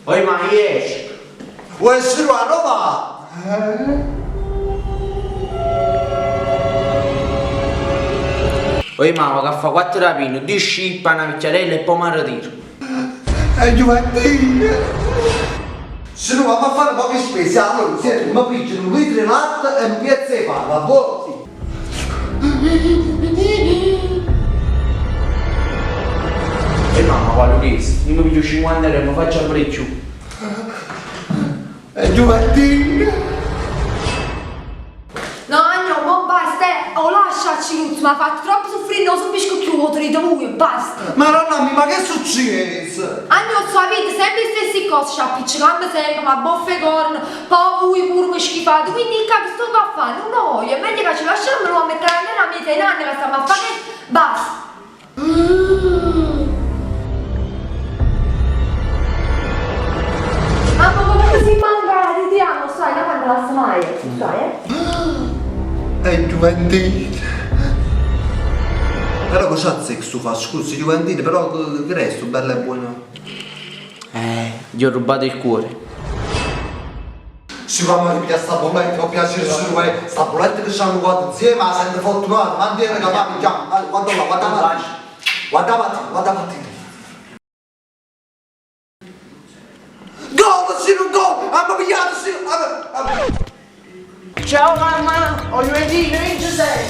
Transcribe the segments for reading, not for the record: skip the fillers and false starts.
Oi ma riesci? Vuoi essere a Roma? Oi mamma che fa 4 rapine, 2 scippa, una picciarella e poi mi ritiro. Giovanni! Se non vamo a fare poche spese, allora senti, mi pigliano un litro di latte e un pezzo di pane, va buono? E mamma quale questo? Io mi piglio 50 euro e mi faccio pure più. Giovanni! No, no, ma basta, oh lasciaci, mi ha fatto troppo soffrire, non so più più, ho trito voi, basta. Ma nonna, ma che è successo? Non so, avete sempre le stesse cose, ci appiccicando sempre, ma boffe corno, poi voi pure mi schifate, quindi capisco sto a fare, no, è meglio che ci lasciamo, mettere a mia sei anni che stiamo a fare, basta. Ma come si manca, ritiriamo, sai, la quando la smaia, sai, Giovanni! Però cosa c'è che tu fa? Scusi Giovanni, però che resto bello e buono? Gli ho rubato il cuore. Si va a ripigliare sta bolletta, mi piace sta bolletta che ci hanno guardato insieme, ma sente fortunato, ma andiamo che va, andiamo, guarda là, guarda avanti, guarda avanti, guarda avanti. Gol, Siro, gol! Hanno pigliato, Siro! Ciao mamma, ho lunedì, non ci sei.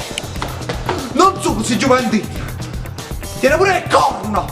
Non so così Giovanni! Tiene pure il corno!